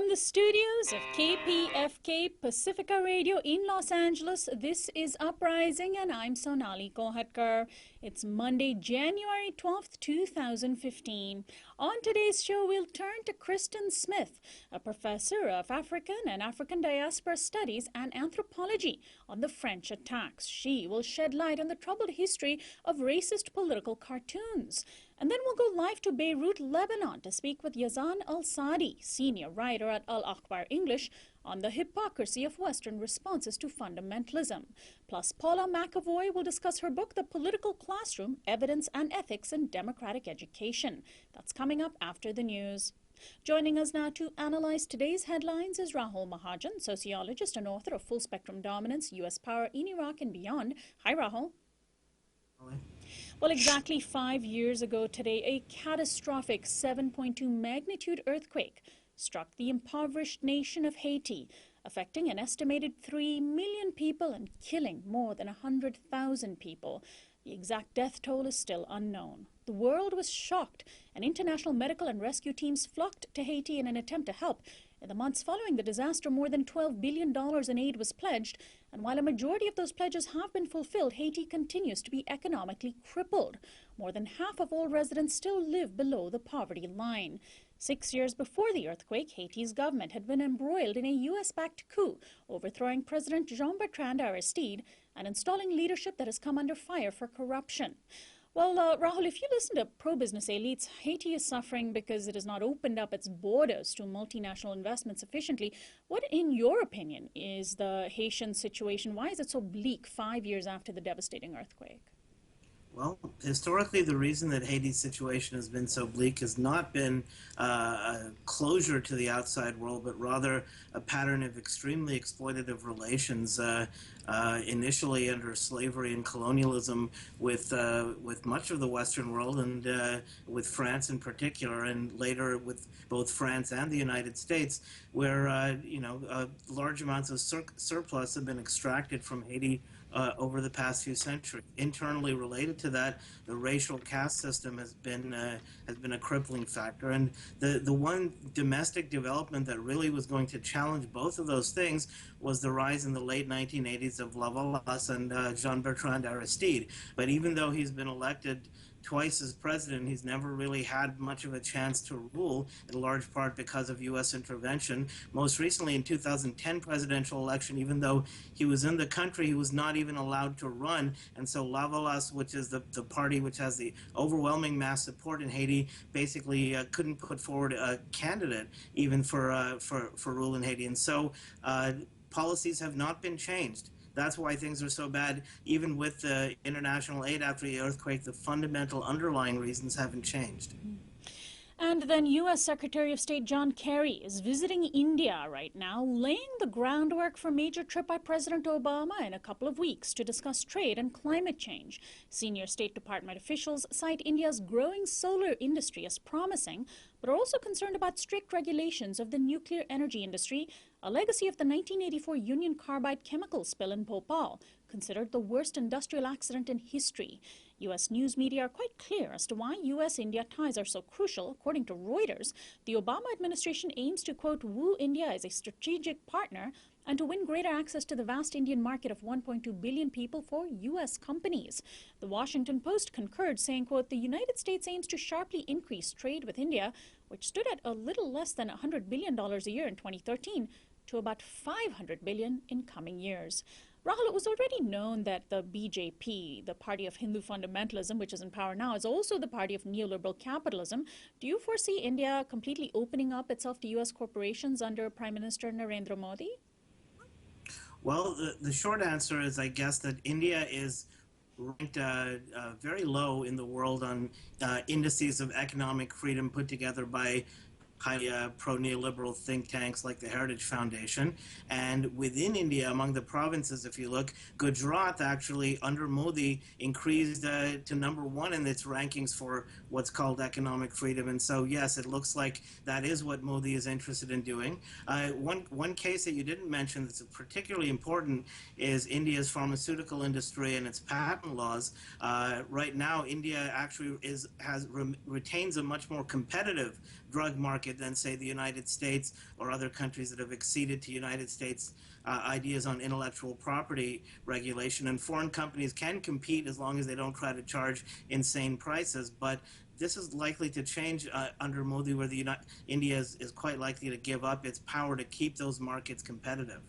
From the studios of KPFK Pacifica Radio in Los Angeles, this is Uprising, and I'm Sonali. It's Monday, January 12th, 2015. On today's show, we'll turn to Christen Smith, a professor of African and African diaspora studies and anthropology, on the French attacks. She will shed light on the troubled history of racist political cartoons. And then we'll go live to Beirut, Lebanon, to speak with Yazan Al-Saadi, senior writer at Al-Akhbar English, on the hypocrisy of Western responses to fundamentalism. Plus, Paula Mcavoy will discuss her book, The Political Classroom, Evidence and Ethics in Democratic Education. That's coming up after the news. Joining us now to analyze today's headlines is Rahul Mahajan, sociologist and author of Full Spectrum Dominance, U.S. Power in Iraq and Beyond. Hi, Rahul. Hi. Well, exactly 5 years ago today, a catastrophic 7.2 magnitude earthquake struck the impoverished nation of Haiti, affecting an estimated 3 million people and killing more than 100,000 people. The exact death toll is still unknown. The world was shocked, and international medical and rescue teams flocked to Haiti in an attempt to help. In the months following the disaster, more than $12 billion in aid was pledged, and while a majority of those pledges have been fulfilled, Haiti continues to be economically crippled. More than half of all residents still live below the poverty line. 6 years before the earthquake, Haiti's government had been embroiled in a U.S.-backed coup, overthrowing President Jean-Bertrand Aristide and installing leadership that has come under fire for corruption. Well, Rahul, if you listen to pro-business elites, Haiti is suffering because it has not opened up its borders to multinational investment sufficiently. What, in your opinion, is the Haitian situation? Why is it so bleak 5 years after the devastating earthquake? Well, historically, the reason that Haiti's situation has been so bleak has not been a closure to the outside world, but rather a pattern of extremely exploitative relations, initially under slavery and colonialism with much of the Western world and with France in particular, and later with both France and the United States, where large amounts of surplus have been extracted from Haiti over the past few centuries. Internally related to that, the racial caste system has been a crippling factor. And the one domestic development that really was going to challenge both of those things was the rise in the late 1980s of Lavalas and Jean-Bertrand Aristide. But even though he's been elected twice as president, he's never really had much of a chance to rule, in large part because of U.S. intervention. Most recently, in 2010 presidential election, even though he was in the country, he was not even allowed to run. And so Lavalas, which is the party which has the overwhelming mass support in Haiti, basically couldn't put forward a candidate even for rule in Haiti. And so policies have not been changed. That's why things are so bad. Even with the international aid after the earthquake, the fundamental underlying reasons haven't changed. And then U.S. Secretary of State John Kerry is visiting India right now, laying the groundwork for a major trip by President Obama in a couple of weeks to discuss trade and climate change. Senior State Department officials cite India's growing solar industry as promising, but are also concerned about strict regulations of the nuclear energy industry, a legacy of the 1984 Union Carbide chemical spill in Bhopal, considered the worst industrial accident in history. U.S. news media are quite clear as to why U.S.-India ties are so crucial. According to Reuters, the Obama administration aims to, quote, woo India as a strategic partner and to win greater access to the vast Indian market of 1.2 billion people for U.S. companies. The Washington Post concurred, saying, quote, the United States aims to sharply increase trade with India, which stood at a little less than $100 billion a year in 2013, to about $500 billion in coming years. Rahul, it was already known that the BJP, the party of Hindu fundamentalism, which is in power now, is also the party of neoliberal capitalism. Do you foresee India completely opening up itself to U.S. corporations under Prime Minister Narendra Modi? Well, the short answer is, I guess, that India is ranked very low in the world on indices of economic freedom put together by high pro-neoliberal think tanks like the Heritage Foundation. And within India, among the provinces, if you look, Gujarat actually, under Modi, increased to #1 in its rankings for what's called economic freedom. And so, yes, it looks like that is what Modi is interested in doing. One case that you didn't mention that's particularly important is India's pharmaceutical industry and its patent laws. Right now, India actually retains a much more competitive drug market market than, say, the United States or other countries that have acceded to United States ideas on intellectual property regulation. And foreign companies can compete as long as they don't try to charge insane prices. But this is likely to change under Modi, where India is quite likely to give up its power to keep those markets competitive.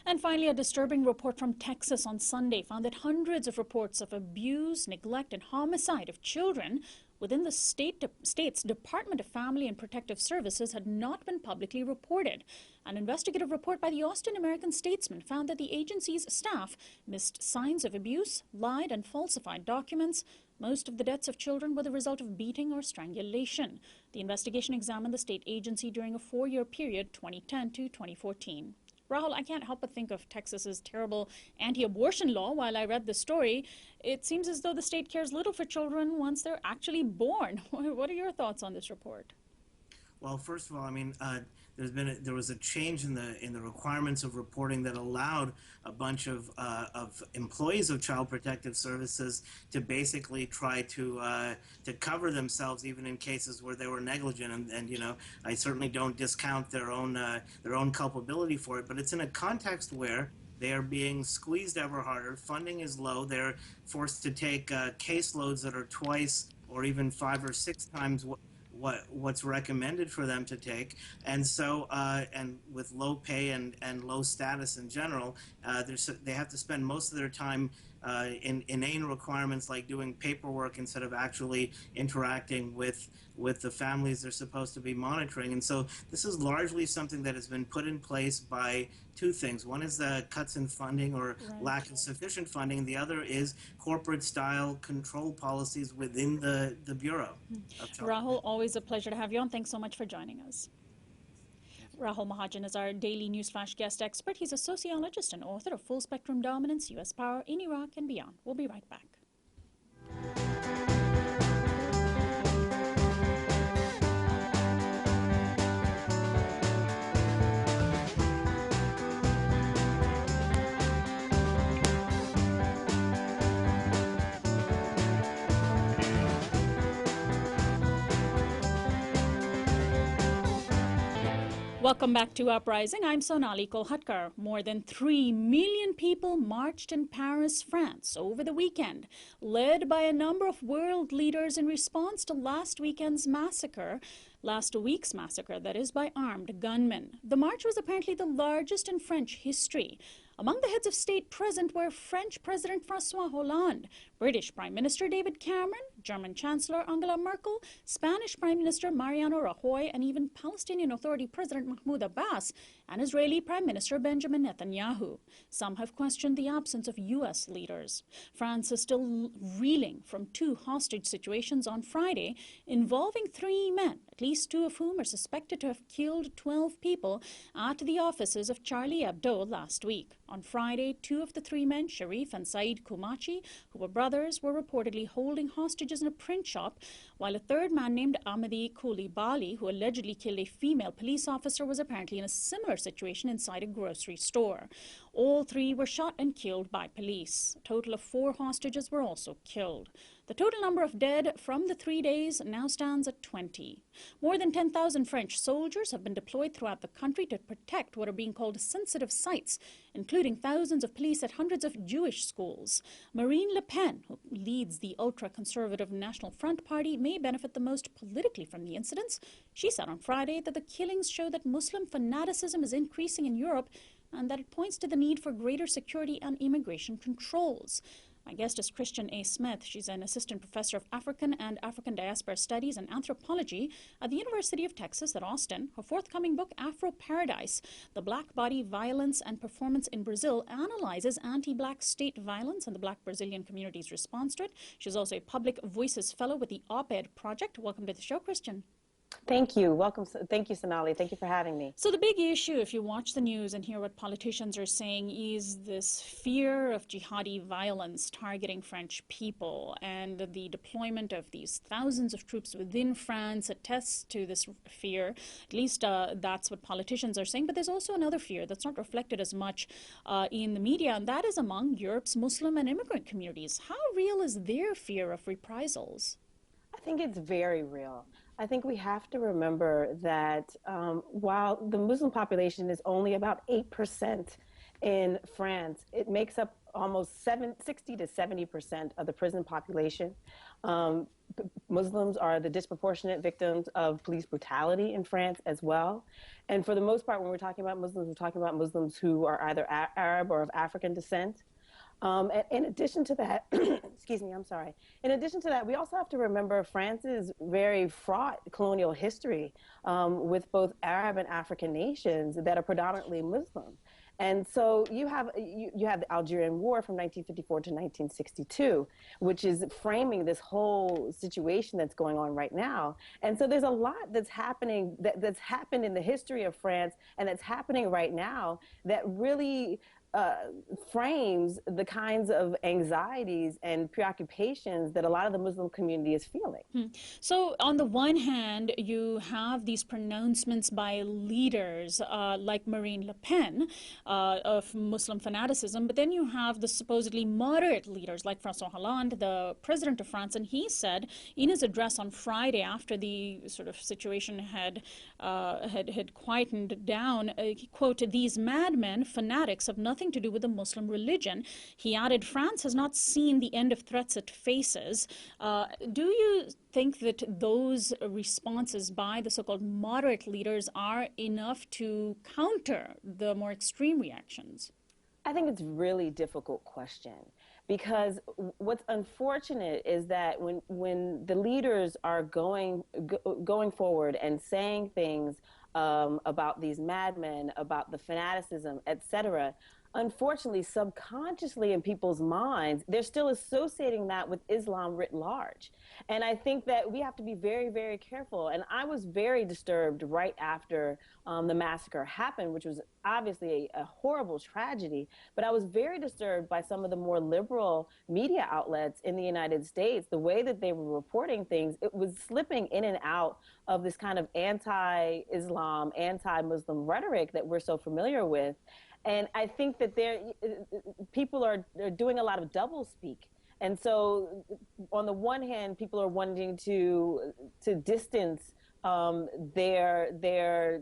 And finally, a disturbing report from Texas on Sunday found that hundreds of reports of abuse, neglect, and homicide of children within the state's Department of Family and Protective Services had not been publicly reported. An investigative report by the Austin American-Statesman found that the agency's staff missed signs of abuse, lied, and falsified documents. Most of the deaths of children were the result of beating or strangulation. The investigation examined the state agency during a 4-year period, 2010 to 2014. Rahul, I can't help but think of Texas's terrible anti-abortion law while I read the story. It seems as though the state cares little for children once they're actually born. What are your thoughts on this report? Well, first of all, I mean, there was a change in the requirements of reporting that allowed a bunch of employees of Child Protective Services to basically try to cover themselves even in cases where they were negligent. And you know, I certainly don't discount their own culpability for it, but it's in a context where they are being squeezed ever harder. Funding is low. They're forced to take caseloads that are twice or even 5 or 6 times what's recommended for them to take, and so and with low pay and low status in general, they have to spend most of their time in inane requirements like doing paperwork instead of actually interacting with the families they're supposed to be monitoring. And so this is largely something that has been put in place by 2 things. One is the cuts in funding or lack of sufficient funding, and the other is corporate-style control policies within the Bureau. Rahul, always a pleasure to have you on. Thanks so much for joining us. Rahul Mahajan is our daily newsflash guest expert. He's a sociologist and author of Full Spectrum Dominance, U.S. Power in Iraq and Beyond. We'll be right back. Welcome back to Uprising. I'm Sonali Kolhatkar. More than 3 million people marched in Paris, France over the weekend, led by a number of world leaders in response to last week's massacre, that is, by armed gunmen. The march was apparently the largest in French history. Among the heads of state present were French President François Hollande, British Prime Minister David Cameron, German Chancellor Angela Merkel, Spanish Prime Minister Mariano Rajoy, and even Palestinian Authority President Mahmoud Abbas and Israeli Prime Minister Benjamin Netanyahu. Some have questioned the absence of U.S. leaders. France is still reeling from 2 hostage situations on Friday involving 3 men, at least 2 of whom are suspected to have killed 12 people at the offices of Charlie Hebdo last week. On Friday, 2 of the 3 men, Sharif and Saeed Koumachi, who were brothers, were reportedly holding hostages in a print shop, while a 3rd man named Ahmadi Koulibaly, who allegedly killed a female police officer, was apparently in a similar situation inside a grocery store. All 3 were shot and killed by police. A total of 4 hostages were also killed. The total number of dead from the 3 days now stands at 20. More than 10,000 French soldiers have been deployed throughout the country to protect what are being called sensitive sites, including thousands of police at hundreds of Jewish schools. Marine Le Pen, who leads the ultra-conservative National Front Party, may benefit the most politically from the incidents. She said on Friday that the killings show that Muslim fanaticism is increasing in Europe and that it points to the need for greater security and immigration controls. My guest is Christen A. Smith. She's an assistant professor of African and African diaspora studies and anthropology at the University of Texas at Austin. Her forthcoming book, Afro Paradise, The Black Body, Violence and Performance in Brazil, analyzes anti-black state violence and the black Brazilian community's response to it. She's also a Public Voices Fellow with the Op-Ed Project. Welcome to the show, Christen. Thank you. Welcome. Thank you, Sonali. Thank you for having me. So the big issue, if you watch the news and hear what politicians are saying, is this fear of jihadi violence targeting French people, and the deployment of these thousands of troops within France attests to this fear. At least that's what politicians are saying. But there's also another fear that's not reflected as much in the media, and that is among Europe's Muslim and immigrant communities. How real is their fear of reprisals? I think it's very real. I think we have to remember that while the Muslim population is only about 8% in France, it makes up almost 60 to 70% of the prison population. Um, Muslims are the disproportionate victims of police brutality in France as well. And for the most part, when we're talking about Muslims, we're talking about Muslims who are either Arab or of African descent. And in addition to that, excuse me, I'm sorry. In addition to that, we also have to remember France's very fraught colonial history with both Arab and African nations that are predominantly Muslim. And so you have the Algerian War from 1954 to 1962, which is framing this whole situation that's going on right now. And so there's a lot that's happening that's happened in the history of France and that's happening right now that really frames the kinds of anxieties and preoccupations that a lot of the Muslim community is feeling. So, on the one hand, you have these pronouncements by leaders like Marine Le Pen of Muslim fanaticism, but then you have the supposedly moderate leaders like François Hollande, the president of France, and he said in his address on Friday after the sort of situation had quietened down, quote, "These madmen, fanatics, have nothing to do with the Muslim religion." He added, "France has not seen the end of threats it faces." Do you think that those responses by the so-called moderate leaders are enough to counter the more extreme reactions? I think it's a really difficult question because what's unfortunate is that when the leaders are going forward and saying things about these madmen, about the fanaticism, etc., unfortunately, subconsciously in people's minds, they're still associating that with Islam writ large. And I think that we have to be very, very careful. And I was very disturbed right after the massacre happened, which was obviously a horrible tragedy. But I was very disturbed by some of the more liberal media outlets in the United States, the way that they were reporting things. It was slipping in and out of this kind of anti-Islam, anti-Muslim rhetoric that we're so familiar with. And I think that people are doing a lot of doublespeak. And so on the one hand, people are wanting to distance their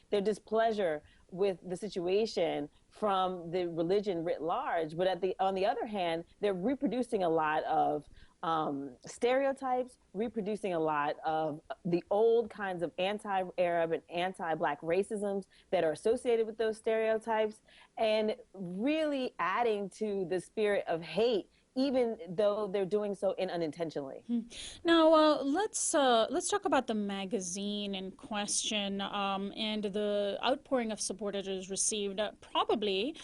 displeasure with the situation from the religion writ large. But on the other hand, they're reproducing a lot of stereotypes, reproducing a lot of the old kinds of anti-Arab and anti-Black racisms that are associated with those stereotypes, and really adding to the spirit of hate, even though they're doing so unintentionally. Now, let's talk about the magazine in question and the outpouring of support it has received. Probably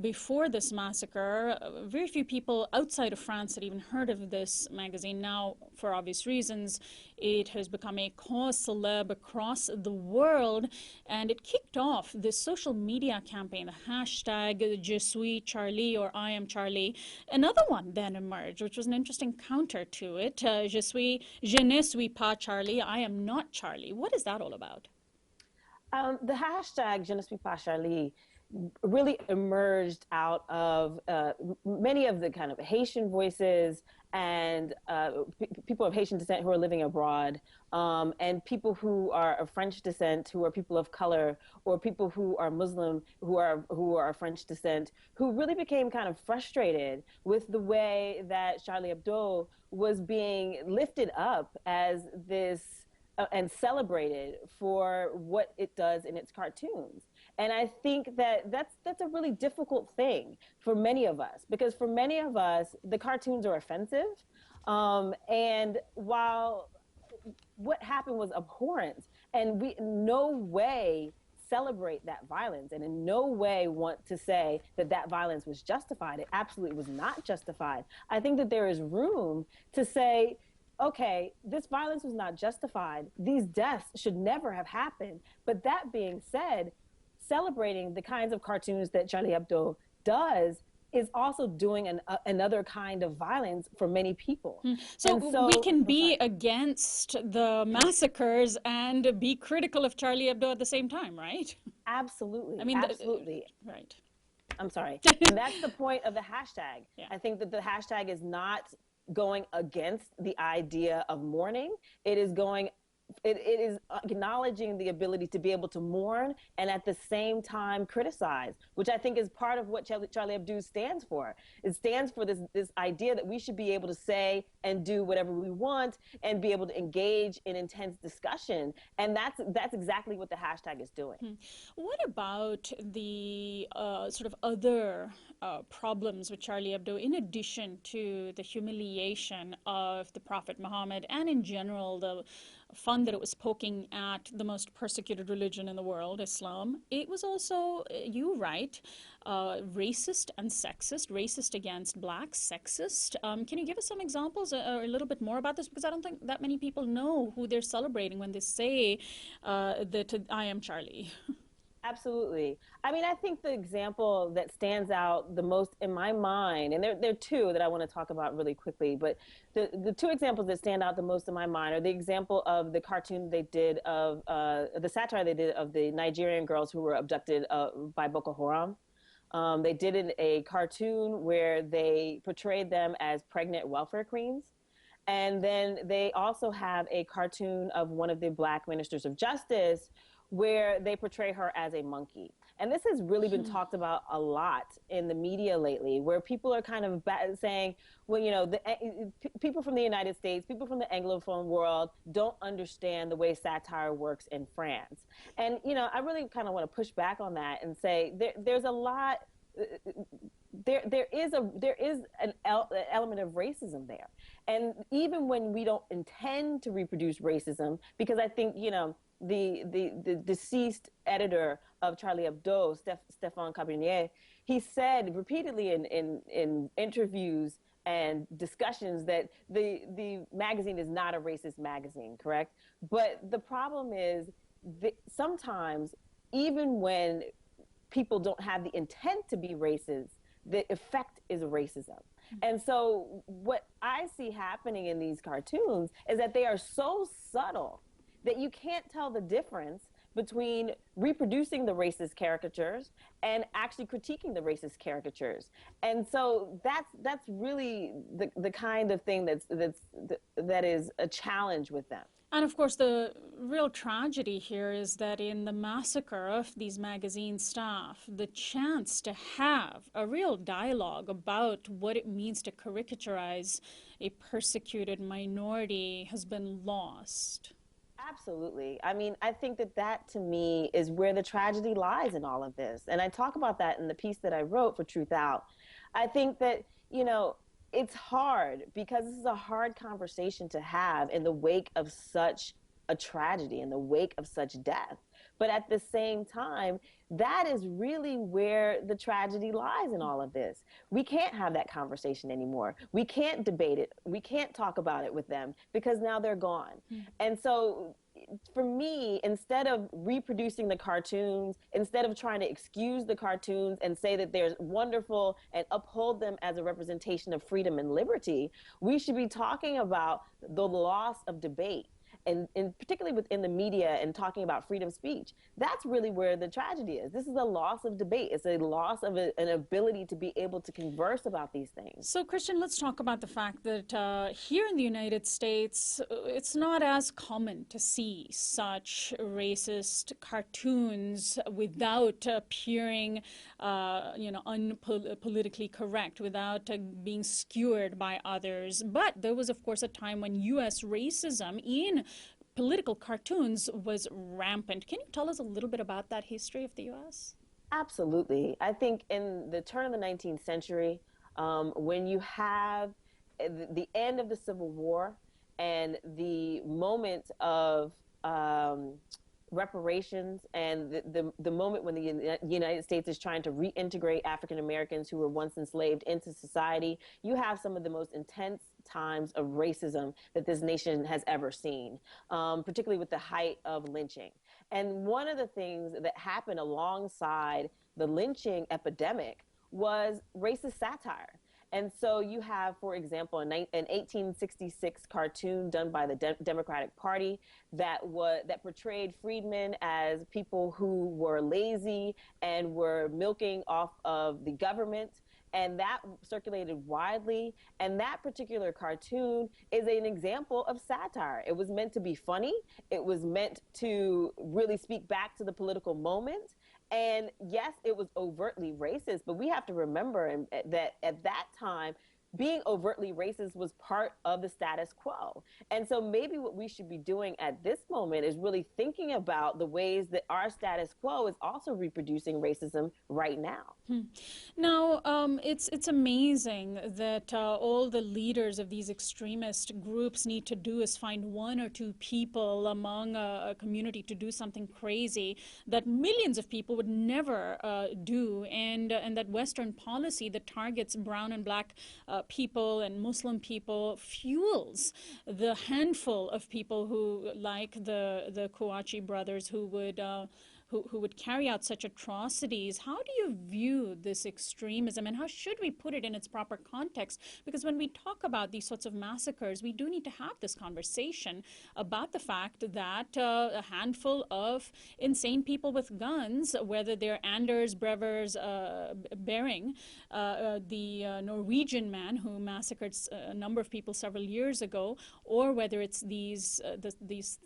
before this massacre, very few people outside of France had even heard of this magazine. Now, for obvious reasons, it has become a cause célèbre across the world, and it kicked off this social media campaign, the hashtag Je suis Charlie or I am Charlie. Another one then emerged, which was an interesting counter to it. Je ne suis pas Charlie, I am not Charlie. What is that all about? The hashtag Je ne suis pas Charlie really emerged out of many of the kind of Haitian voices and people of Haitian descent who are living abroad, and people who are of French descent, who are people of color, or people who are Muslim, who are of French descent, who really became kind of frustrated with the way that Charlie Hebdo was being lifted up as this and celebrated for what it does in its cartoons. And I think that that's a really difficult thing for many of us, because for many of us, the cartoons are offensive. And while what happened was abhorrent, and we in no way celebrate that violence and in no way want to say that that violence was justified. It absolutely was not justified. I think that there is room to say, okay, this violence was not justified. These deaths should never have happened. But that being said, celebrating the kinds of cartoons that Charlie Hebdo does is also doing another kind of violence for many people. So we can be against the massacres and be critical of Charlie Hebdo at the same time, right? Absolutely. I mean, absolutely. Right. I'm sorry. And that's the point of the hashtag. Yeah. I think that the hashtag is not going against the idea of mourning. It is going it is acknowledging the ability to be able to mourn and at the same time criticize, which I think is part of what Charlie Hebdo stands for. It stands for this idea that we should be able to say and do whatever we want and be able to engage in intense discussion. And that's exactly what the hashtag is doing. What about the sort of other problems with Charlie Hebdo, in addition to the humiliation of the Prophet Muhammad and in general the fun that it was poking at the most persecuted religion in the world, Islam? It was also, you write, racist and sexist, racist against blacks, sexist. Can you give us some examples or a little bit more about this? Because I don't think that many people know who they're celebrating when they say that I am Charlie. Absolutely. I mean, I think the example that stands out the most in my mind, and there are two that I want to talk about really quickly, but the two examples that stand out the most in my mind are the example of the cartoon they did of, the satire they did of the Nigerian girls who were abducted by Boko Haram. They did a cartoon where they portrayed them as pregnant welfare queens. And then they also have a cartoon of one of the black ministers of justice where they portray her as a monkey. And this has really been talked about a lot in the media lately, where people are kind of saying, well, you know, people from the United States, people from the Anglophone world don't understand the way satire works in France. And, you know, I really kind of want to push back on that and say there's a lot, there is an element of racism there. And even when we don't intend to reproduce racism, because I think, you know, the deceased editor of Charlie Hebdo, Stéphane Cabrinier, he said repeatedly in interviews and discussions that the magazine is not a racist magazine, correct? But the problem is that sometimes, even when people don't have the intent to be racist, the effect is racism. And so what I see happening in these cartoons is that they are so subtle that you can't tell the difference between reproducing the racist caricatures and actually critiquing the racist caricatures. And so that's really the kind of thing that is a challenge with them. And of course, the real tragedy here is that in the massacre of these magazine staff, the chance to have a real dialogue about what it means to caricaturize a persecuted minority has been lost. Absolutely. I mean, I think that to me is where the tragedy lies in all of this. And I talk about that in the piece that I wrote for Truth Out. I think that, you know, it's hard because this is a hard conversation to have in the wake of such a tragedy, in the wake of such death. But at the same time, that is really where the tragedy lies in all of this. We can't have that conversation anymore. We can't debate it. We can't talk about it with them because now they're gone. And so for me, instead of reproducing the cartoons, instead of trying to excuse the cartoons and say that they're wonderful and uphold them as a representation of freedom and liberty, we should be talking about the loss of debate. And particularly within the media and talking about freedom of speech, that's really where the tragedy is. This is a loss of debate. It's a loss of an ability to be able to converse about these things. So, Christian, let's talk about the fact that here in the United States, it's not as common to see such racist cartoons without appearing, unpolitically correct, without being skewered by others. But there was, of course, a time when U.S. racism in political cartoons was rampant. Can you tell us a little bit about that history of the U.S.? Absolutely. I think in the turn of the 19th century, when you have the end of the Civil War and the moment of reparations and the moment when the United States is trying to reintegrate African Americans who were once enslaved into society, you have some of the most intense times of racism that this nation has ever seen, particularly with the height of lynching. And one of the things that happened alongside the lynching epidemic was racist satire. And so you have, for example, an 1866 cartoon done by the Democratic Party that portrayed freedmen as people who were lazy and were milking off of the government, and that circulated widely. And that particular cartoon is an example of satire. It was meant to be funny. It was meant to really speak back to the political moment. And yes, it was overtly racist, but we have to remember that at that time, being overtly racist was part of the status quo. And so maybe what we should be doing at this moment is really thinking about the ways that our status quo is also reproducing racism right now. Now, it's amazing that all the leaders of these extremist groups need to do is find one or two people among a community to do something crazy that millions of people would never do, and that Western policy that targets brown and black people and Muslim people fuels the handful of people who, like the Kouachi brothers, who would carry out such atrocities. How do you view this extremism, and how should we put it in its proper context? Because when we talk about these sorts of massacres, we do need to have this conversation about the fact that a handful of insane people with guns, whether they're Anders Breivik Bering, the Norwegian man who massacred a number of people several years ago, or whether it's these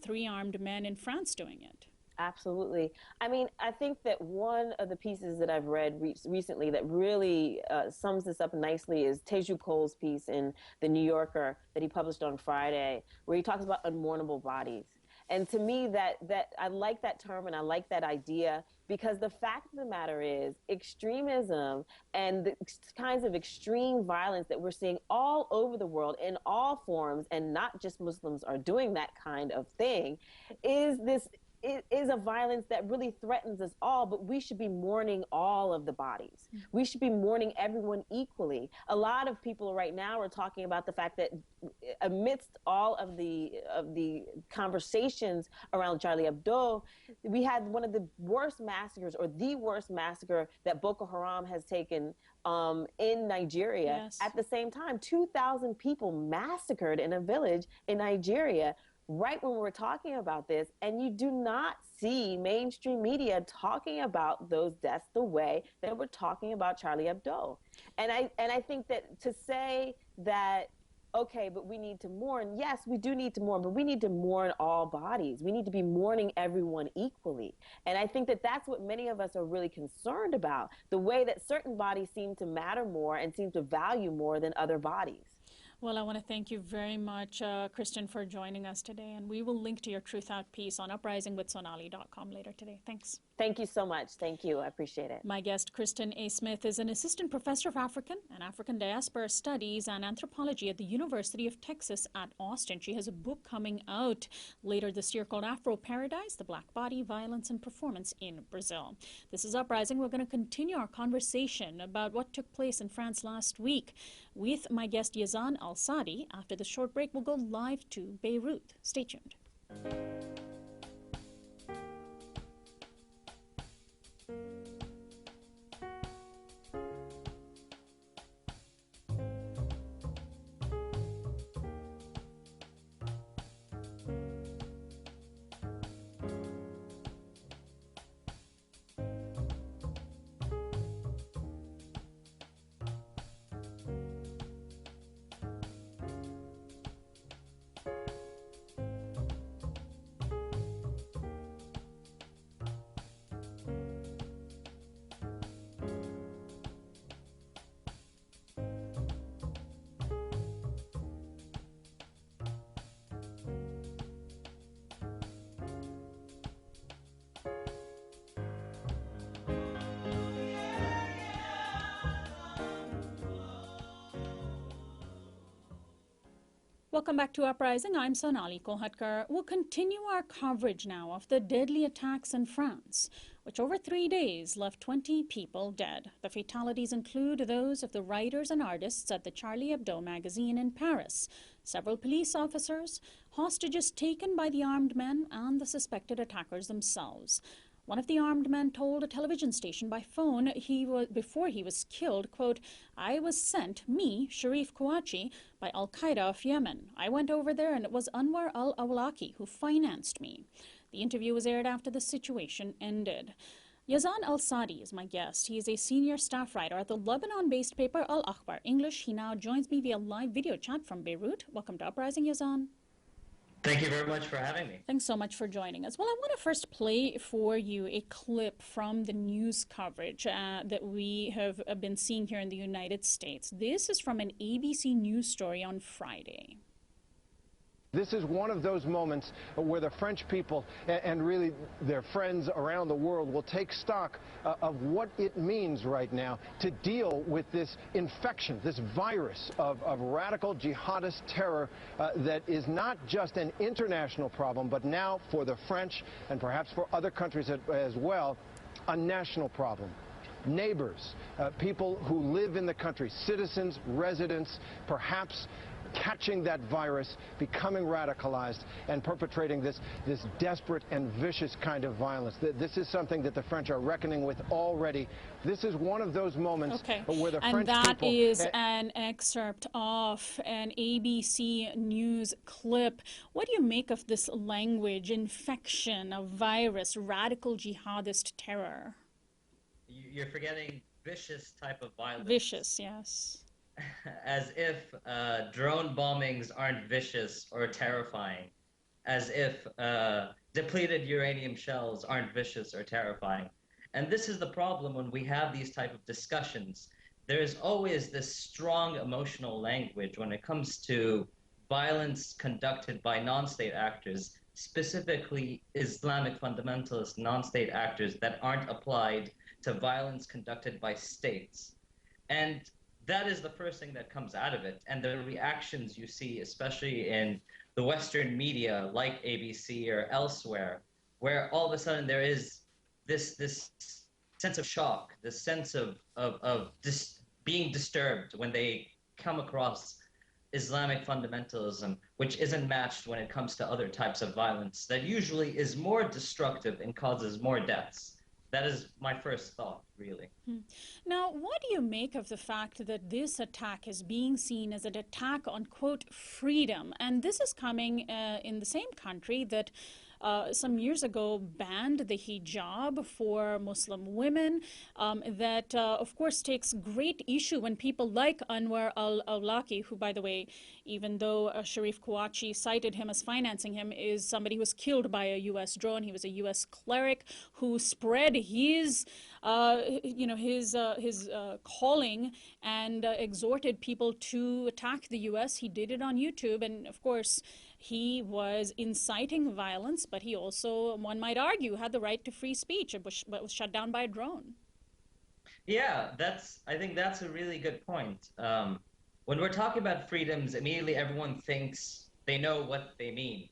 three-armed men in France doing it. Absolutely. I mean, I think that one of the pieces that I've read recently that really sums this up nicely is Teju Cole's piece in The New Yorker that he published on Friday, where he talks about unmournable bodies. And to me, that I like that term and I like that idea, because the fact of the matter is extremism and the kinds of extreme violence that we're seeing all over the world in all forms, and not just Muslims are doing that kind of thing, is a violence that really threatens us all, but we should be mourning all of the bodies. We should be mourning everyone equally. A lot of people right now are talking about the fact that amidst all of the conversations around Charlie Hebdo, we had one of the worst massacres, or the worst massacre that Boko Haram has taken in Nigeria. Yes. At the same time, 2,000 people massacred in a village in Nigeria right when we're talking about this, and you do not see mainstream media talking about those deaths the way that we're talking about Charlie Hebdo. And I think that to say that, okay, but we need to mourn, yes, we do need to mourn, but we need to mourn all bodies. We need to be mourning everyone equally. And I think that that's what many of us are really concerned about, the way that certain bodies seem to matter more and seem to value more than other bodies. Well, I want to thank you very much, Christen, for joining us today. And we will link to your Truth Out piece on uprisingwithsonali.com later today. Thanks. Thank you so much. Thank you. I appreciate it. My guest, Christen A. Smith, is an assistant professor of African and African diaspora studies and anthropology at the University of Texas at Austin. She has a book coming out later this year called Afro Paradise, The Black Body, Violence and Performance in Brazil. This is Uprising. We're going to continue our conversation about what took place in France last week with my guest, Yazan Al-Saadi. After the short break, we'll go live to Beirut. Stay tuned. Welcome back to Uprising. I'm Sonali Kolhatkar. We'll continue our coverage now of the deadly attacks in France, which over 3 days left 20 people dead. The fatalities include those of the writers and artists at the Charlie Hebdo magazine in Paris, several police officers, hostages taken by the armed men, and the suspected attackers themselves. One of the armed men told a television station by phone before he was killed, quote, "I was sent, me, Sharif Kouachi, by Al-Qaeda of Yemen. I went over there and it was Anwar al-Awlaki who financed me." The interview was aired after the situation ended. Yazan Al-Saadi is my guest. He is a senior staff writer at the Lebanon-based paper Al-Akhbar English. He now joins me via live video chat from Beirut. Welcome to Uprising, Yazan. Thank you very much for having me. Thanks so much for joining us. Well, I want to first play for you a clip from the news coverage that we have been seeing here in the United States. This is from an ABC News story on Friday. This is one of those moments where the French people and really their friends around the world will take stock of what it means right now to deal with this infection, this virus of radical jihadist terror that is not just an international problem, but now for the French and perhaps for other countries as well, a national problem. Neighbors, people who live in the country, citizens, residents, perhaps catching that virus, becoming radicalized, and perpetrating this desperate and vicious kind of violence. This is something that the French are reckoning with already. This is one of those moments where the French people... And that is an excerpt of an ABC News clip. What do you make of this language, infection, a virus, radical jihadist terror? You're forgetting vicious type of violence. Vicious, yes. As if drone bombings aren't vicious or terrifying. As if depleted uranium shells aren't vicious or terrifying. And this is the problem when we have these type of discussions. There's always this strong emotional language when it comes to violence conducted by non-state actors, specifically Islamic fundamentalist non-state actors that aren't applied to violence conducted by states. And that is the first thing that comes out of it. And the reactions you see, especially in the Western media like ABC or elsewhere, where all of a sudden there is this sense of shock, this sense of being disturbed when they come across Islamic fundamentalism, which isn't matched when it comes to other types of violence that usually is more destructive and causes more deaths. That is my first thought, really. Now, what do you make of the fact that this attack is being seen as an attack on, quote, freedom? And this is coming in the same country that some years ago banned the hijab for Muslim women, that, of course, takes great issue when people like Anwar al-Awlaki, who, by the way, even though Sharif Kouachi cited him as financing him, is somebody who was killed by a U.S. drone. He was a U.S. cleric who spread his calling and exhorted people to attack the U.S. He did it on YouTube, and of course, he was inciting violence, but he also, one might argue, had the right to free speech, but was shut down by a drone. Yeah, I think that's a really good point. When we're talking about freedoms, immediately everyone thinks they know what they mean.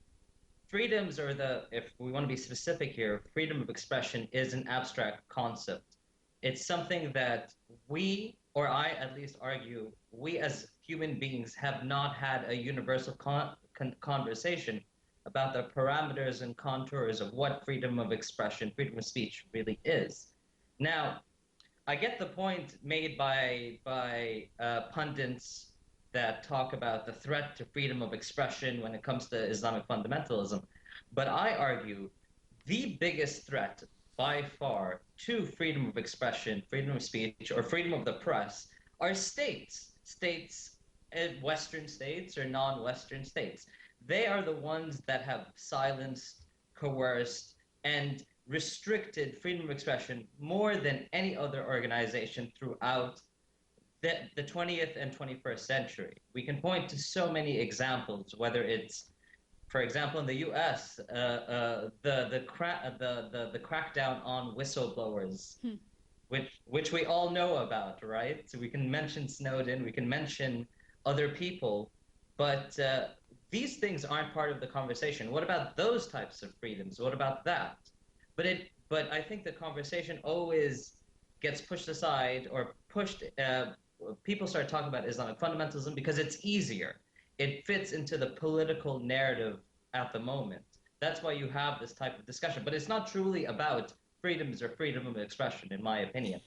Freedoms are if we want to be specific here, freedom of expression is an abstract concept. It's something that we, or I at least argue, we as human beings have not had a universal conversation about the parameters and contours of what freedom of expression, freedom of speech really is. Now, I get the point made by pundits that talk about the threat to freedom of expression when it comes to Islamic fundamentalism, but I argue the biggest threat by far to freedom of expression, freedom of speech, or freedom of the press are states. States, Western states or non-Western states. They are the ones that have silenced, coerced, and restricted freedom of expression more than any other organization throughout the 20th and 21st century. We can point to so many examples, whether it's, for example, in the U.S., the crackdown on whistleblowers, which we all know about, right? So we can mention Snowden, we can mention other people, but these things aren't part of the conversation. What about those types of freedoms? What about that? But I think the conversation always gets pushed aside or pushed. People start talking about Islamic fundamentalism because it's easier. It fits into the political narrative at the moment. That's why you have this type of discussion. But it's not truly about freedoms or freedom of expression, in my opinion.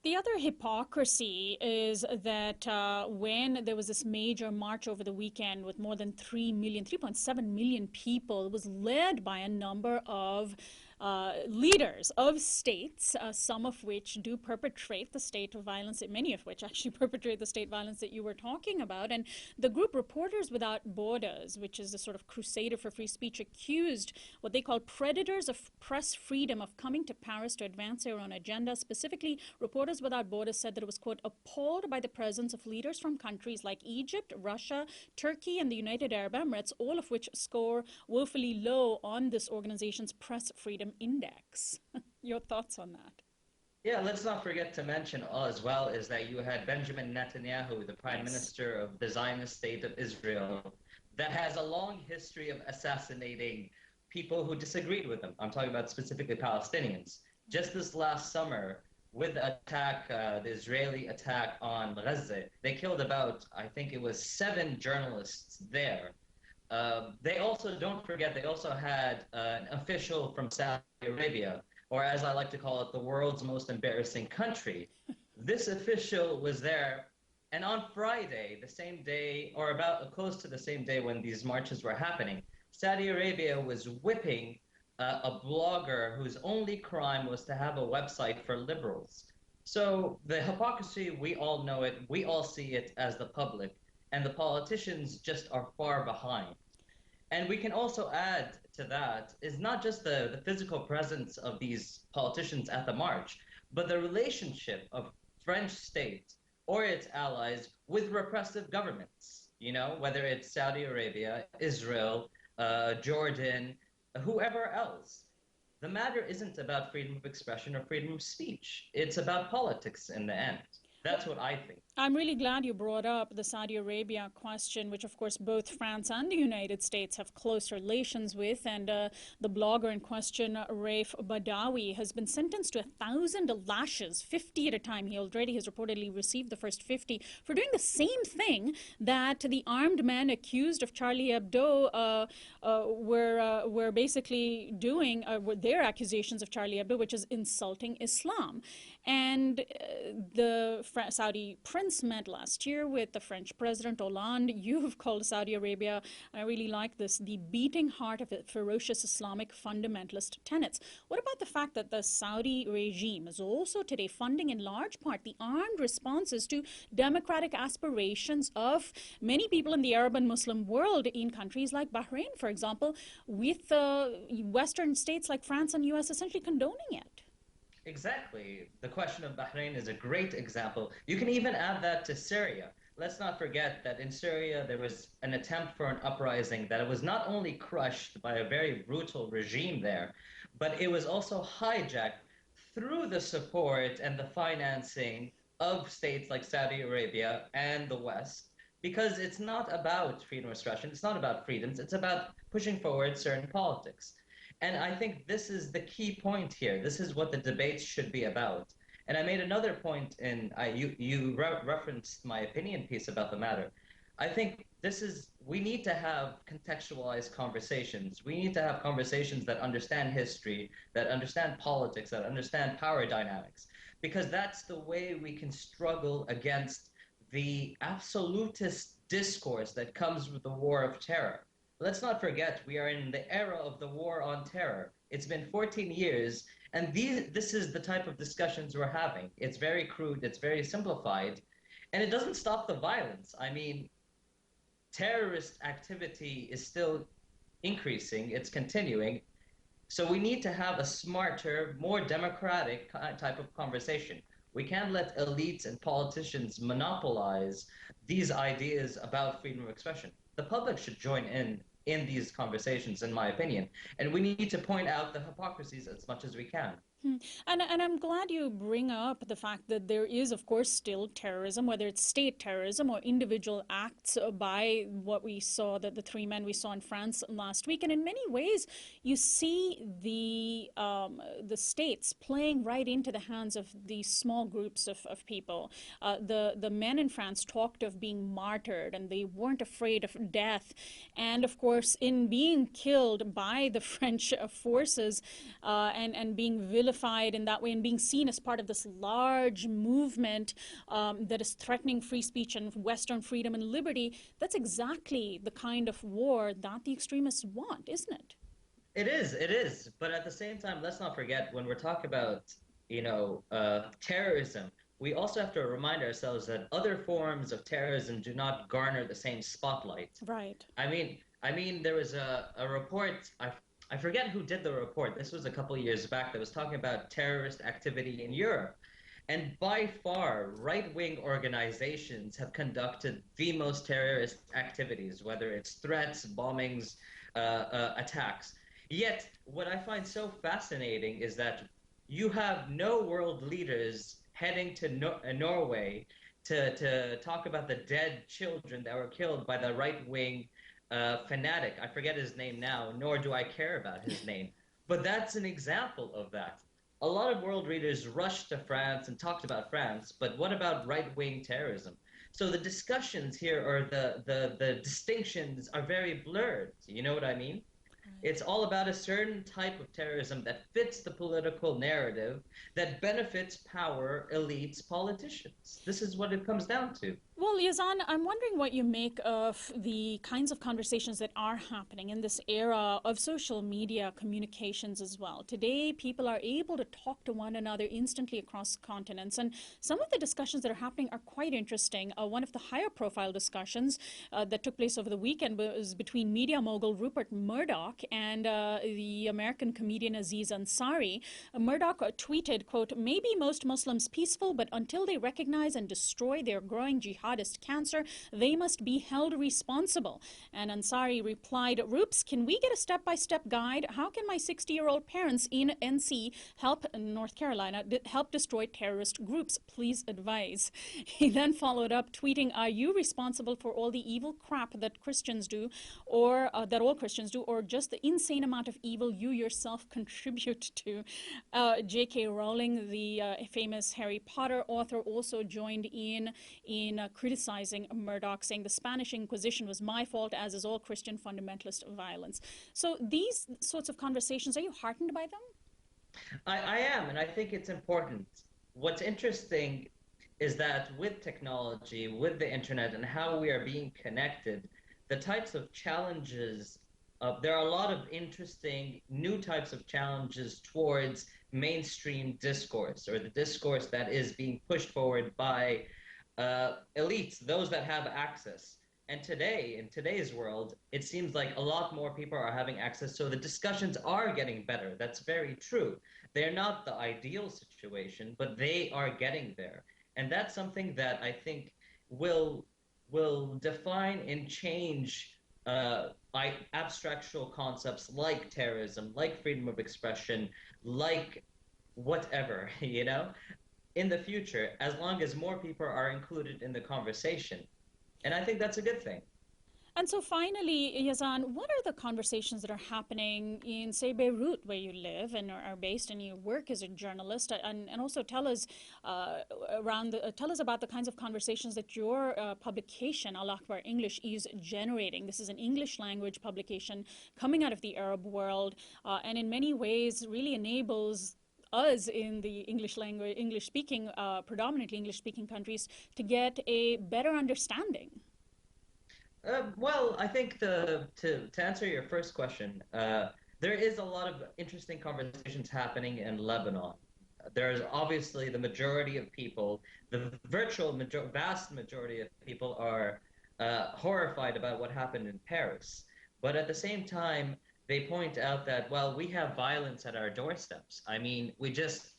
The other hypocrisy is that when there was this major march over the weekend with more than 3.7 million people, it was led by a number of leaders of states, some of which do perpetrate the state of violence, many of which actually perpetrate the state violence that you were talking about. And the group Reporters Without Borders, which is a sort of crusader for free speech, accused what they call predators of press freedom of coming to Paris to advance their own agenda. Specifically, Reporters Without Borders said that it was, quote, appalled by the presence of leaders from countries like Egypt, Russia, Turkey, and the United Arab Emirates, all of which score woefully low on this organization's press freedom index. Your thoughts on that? Yeah, let's not forget to mention as well is that you had Benjamin Netanyahu, the Prime Minister of the Zionist State of Israel, that has a long history of assassinating people who disagreed with him. I'm talking about specifically Palestinians. Just this last summer, with the attack, the Israeli attack on Gaza, they killed about, I think it was 7 journalists there. They also, don't forget, they also had an official from Saudi Arabia, or as I like to call it, the world's most embarrassing country. This official was there, and on Friday, the same day, or about close to the same day when these marches were happening, Saudi Arabia was whipping a blogger whose only crime was to have a website for liberals. So the hypocrisy, we all know it, we all see it as the public, and the politicians just are far behind. And we can also add to that is not just the physical presence of these politicians at the march, but the relationship of French state or its allies with repressive governments, you know, whether it's Saudi Arabia, Israel, Jordan, whoever else. The matter isn't about freedom of expression or freedom of speech. It's about politics in the end. That's what I think. I'm really glad you brought up the Saudi Arabia question, which of course both France and the United States have close relations with. And the blogger in question, Raif Badawi, has been sentenced to 1,000 lashes, 50 at a time. He already has reportedly received the first 50 for doing the same thing that the armed men accused of Charlie Hebdo were basically doing, their accusations of Charlie Hebdo, which is insulting Islam. And the Saudi prince met last year with the French President Hollande. You have called Saudi Arabia, I really like this, the beating heart of ferocious Islamic fundamentalist tenets. What about the fact that the Saudi regime is also today funding in large part the armed responses to democratic aspirations of many people in the Arab and Muslim world in countries like Bahrain, for example, with Western states like France and US essentially condoning it? Exactly. The question of Bahrain is a great example. You can even add that to Syria. Let's not forget that in Syria there was an attempt for an uprising that was not only crushed by a very brutal regime there, but it was also hijacked through the support and the financing of states like Saudi Arabia and the West, because it's not about freedom of expression, it's not about freedoms, it's about pushing forward certain politics. And I think this is the key point here. This is what the debates should be about. And I made another point you referenced my opinion piece about the matter. I think we need to have contextualized conversations. We need to have conversations that understand history, that understand politics, that understand power dynamics, because that's the way we can struggle against the absolutist discourse that comes with the war of terror. Let's not forget, we are in the era of the war on terror. It's been 14 years, and this is the type of discussions we're having. It's very crude, it's very simplified, and it doesn't stop the violence. I mean, terrorist activity is still increasing, it's continuing. So we need to have a smarter, more democratic type of conversation. We can't let elites and politicians monopolize these ideas about freedom of expression. The public should join in these conversations, in my opinion. And we need to point out the hypocrisies as much as we can. And I'm glad you bring up the fact that there is, of course, still terrorism, whether it's state terrorism or individual acts by what we saw, the 3 men we saw in France last week. And in many ways, you see the states playing right into the hands of these small groups of people. The men in France talked of being martyred, and they weren't afraid of death. And of course, in being killed by the French forces and being villainized vilified in that way and being seen as part of this large movement that is threatening free speech and Western freedom and liberty, that's exactly the kind of war that the extremists want, isn't it? It is. But at the same time, let's not forget when we're talking about, terrorism, we also have to remind ourselves that other forms of terrorism do not garner the same spotlight. Right. I mean, there was a report. I forget who did the report. This was a couple of years back that was talking about terrorist activity in Europe. And by far, right-wing organizations have conducted the most terrorist activities, whether it's threats, bombings, attacks. Yet, what I find so fascinating is that you have no world leaders heading to Norway to talk about the dead children that were killed by the right-wing fanatic. I forget his name now, nor do I care about his name. But that's an example of that. A lot of world leaders rushed to France and talked about France, but what about right-wing terrorism? So the discussions here, or the distinctions, are very blurred. You know what I mean? It's all about a certain type of terrorism that fits the political narrative, that benefits power, elites, politicians. This is what it comes down to. Well, Yazan, I'm wondering what you make of the kinds of conversations that are happening in this era of social media communications as well. Today, people are able to talk to one another instantly across continents, and some of the discussions that are happening are quite interesting. One of the higher profile discussions that took place over the weekend was between media mogul Rupert Murdoch and the American comedian Aziz Ansari. Murdoch tweeted, quote, "Maybe most Muslims peaceful, but until they recognize and destroy their growing jihadist cancer, they must be held responsible." And Ansari replied, "Roops, can we get a step-by-step guide? How can my 60-year-old parents in NC help North Carolina help destroy terrorist groups? Please advise." He then followed up tweeting, "Are you responsible for all the evil crap that Christians do, or that all Christians do, or just the insane amount of evil you yourself contribute to?" J.K. Rowling, the famous Harry Potter author, also joined in criticizing Murdoch, saying the Spanish Inquisition was my fault, as is all Christian fundamentalist violence. So these sorts of conversations, are you heartened by them? I am, and I think it's important. What's interesting is that with technology, with the internet, and how we are being connected, the types of challenges, there are a lot of interesting new types of challenges towards mainstream discourse, or the discourse that is being pushed forward by elites, those that have access. And today, in today's world, it seems like a lot more people are having access, so the discussions are getting better. That's very true. They're not the ideal situation, but they are getting there. And that's something that I think will define and change abstractual concepts like terrorism, like freedom of expression, like whatever, in the future, as long as more people are included in the conversation. And I think that's a good thing. And so finally, Yazan, what are the conversations that are happening in, say, Beirut, where you live and are based and you work as a journalist? And also tell us tell us about the kinds of conversations that your publication, Al Akbar English, is generating. This is an English language publication coming out of the Arab world, and in many ways really enables us in the English language, predominantly English-speaking countries to get a better understanding. Well, I think to answer your first question, there is a lot of interesting conversations happening in Lebanon. There's obviously the majority of people, the vast majority of people are horrified about what happened in Paris. But at the same time, they point out that, well, we have violence at our doorsteps. I mean, we just,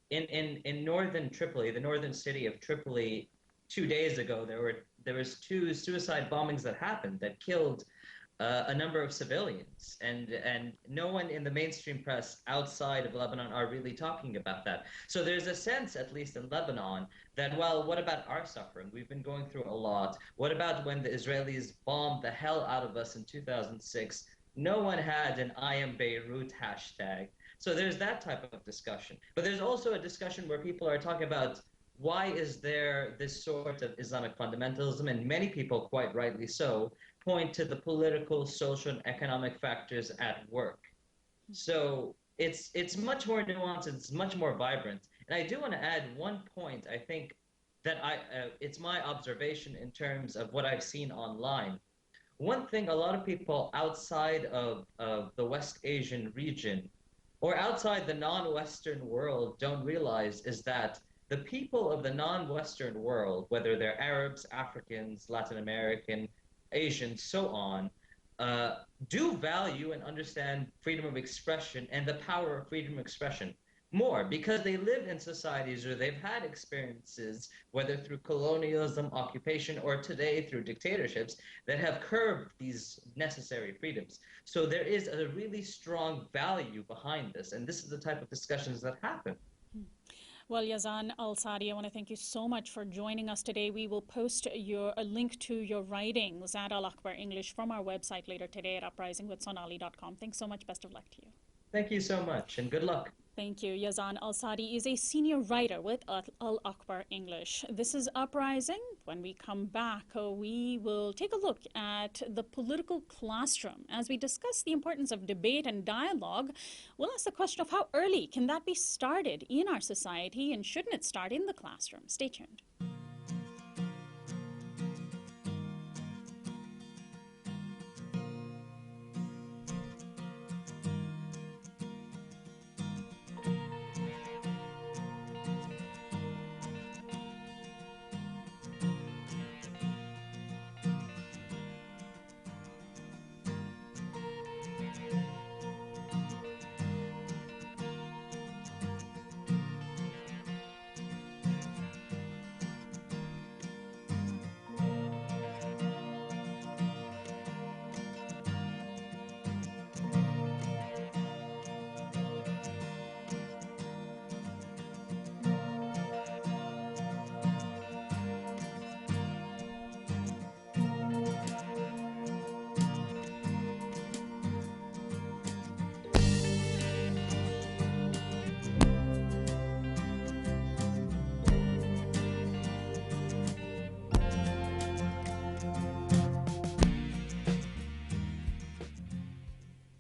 in northern Tripoli, the northern city of Tripoli, 2 days ago, there was 2 suicide bombings that happened that killed a number of civilians, and no one in the mainstream press outside of Lebanon are really talking about that. So there's a sense, at least in Lebanon, that, well, what about our suffering? We've been going through a lot. What about when the Israelis bombed the hell out of us in 2006? No one had an I am Beirut hashtag. So there's that type of discussion. But there's also a discussion where people are talking about, why is there this sort of Islamic fundamentalism? And many people, quite rightly so, point to the political, social, and economic factors at work. So it's much more nuanced, it's much more vibrant. And I do want to add one point, I think, that it's my observation in terms of what I've seen online. One thing a lot of people outside of the West Asian region or outside the non-Western world don't realize is that the people of the non-Western world, whether they're Arabs, Africans, Latin American, Asians, so on, uh, do value and understand freedom of expression and the power of freedom of expression more because they live in societies or they've had experiences, whether through colonialism, occupation, or today through dictatorships, that have curbed these necessary freedoms. So there is a really strong value behind this, and this is the type of discussions that happen. Well, Yazan Al-Saadi, I want to thank you so much for joining us today. We will post a link to your writing, Zad al-Akbar English, from our website later today at uprisingwithsonali.com. Thanks so much. Best of luck to you. Thank you so much, and good luck. Thank you. Yazan Al-Saadi is a senior writer with Al-Akbar English. This is Uprising. When we come back, we will take a look at the political classroom. As we discuss the importance of debate and dialogue, we'll ask the question of how early can that be started in our society, and shouldn't it start in the classroom? Stay tuned.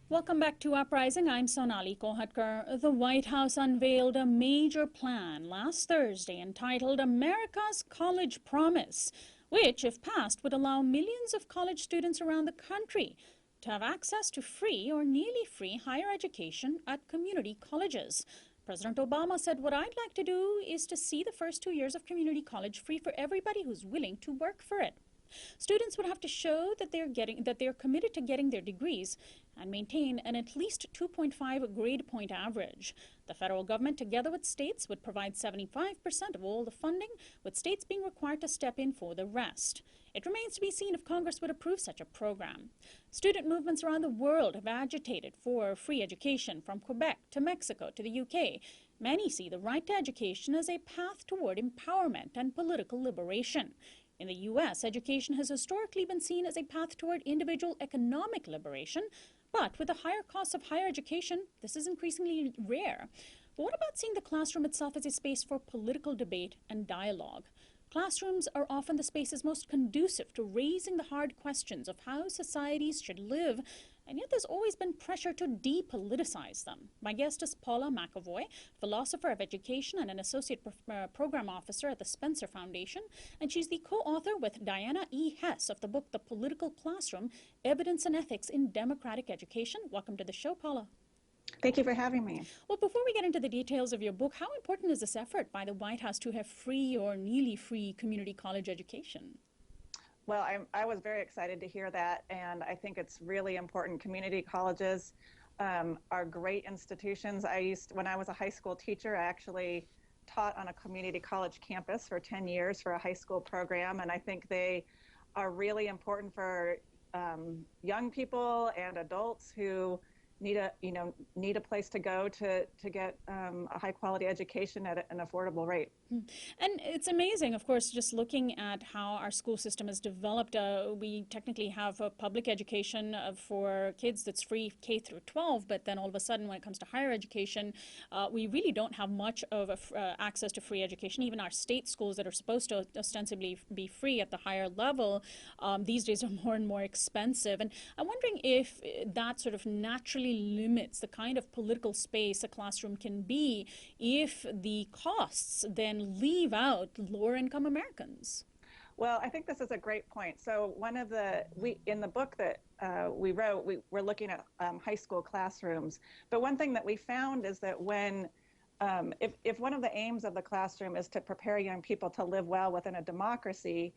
Welcome back to Uprising. I'm Sonali Kohatkar. The White House unveiled a major plan last Thursday entitled America's College Promise, which, if passed, would allow millions of college students around the country to have access to free or nearly free higher education at community colleges. President Obama said, "What I'd like to do is to see the first 2 years of community college free for everybody who's willing to work for it." Students would have to show that they're committed to getting their degrees and maintain an at least 2.5 grade point average. The federal government, together with states, would provide 75% of all the funding, with states being required to step in for the rest. It remains to be seen if Congress would approve such a program. Student movements around the world have agitated for free education, from Quebec to Mexico to the UK. Many see the right to education as a path toward empowerment and political liberation. In the U.S., education has historically been seen as a path toward individual economic liberation, but with the higher costs of higher education, this is increasingly rare. But what about seeing the classroom itself as a space for political debate and dialogue? Classrooms are often the spaces most conducive to raising the hard questions of how societies should live, and yet there's always been pressure to depoliticize them. My guest is Paula Mcavoy, philosopher of education and an associate program officer at the Spencer Foundation, and she's the co-author with Diana E. Hess of the book The Political Classroom, Evidence and Ethics in Democratic Education. Welcome to the show, Paula. Thank you for having me. Well, before we get into the details of your book, how important is this effort by the White House to have free or nearly free community college education? Well, I was very excited to hear that, and I think it's really important. Community colleges are great institutions. When I was a high school teacher, I actually taught on a community college campus for 10 years for a high school program, and I think they are really important for young people and adults who need a place to go to get a high quality education at an affordable rate. And it's amazing, of course, just looking at how our school system has developed. We technically have a public education for kids that's free K through 12, but then all of a sudden, when it comes to higher education, we really don't have much of access to free education. Even our state schools that are supposed to ostensibly be free at the higher level, these days are more and more expensive. And I'm wondering if that sort of naturally limits the kind of political space a classroom can be if the costs then leave out lower income Americans. Well, I think this is a great point. So in the book that we wrote, we're looking at high school classrooms. But one thing that we found is that if one of the aims of the classroom is to prepare young people to live well within a democracy,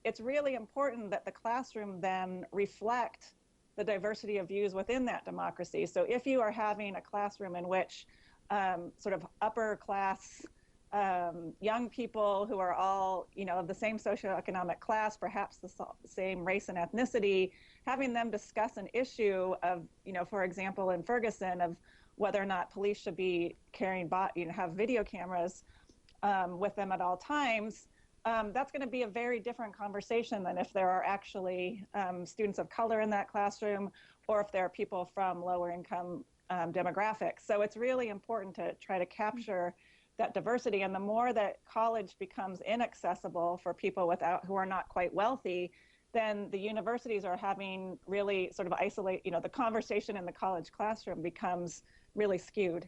it's really important that the classroom then reflect the diversity of views within that democracy. So if you are having a classroom in which sort of upper class young people who are all, of the same socioeconomic class, perhaps the same race and ethnicity, having them discuss an issue of, for example, in Ferguson, of whether or not police should be have video cameras with them at all times. That's going to be a very different conversation than if there are actually students of color in that classroom, or if there are people from lower income demographics. So it's really important to try to capture that diversity. And the more that college becomes inaccessible for people who are not quite wealthy, then the universities are having really sort of the conversation in the college classroom becomes really skewed.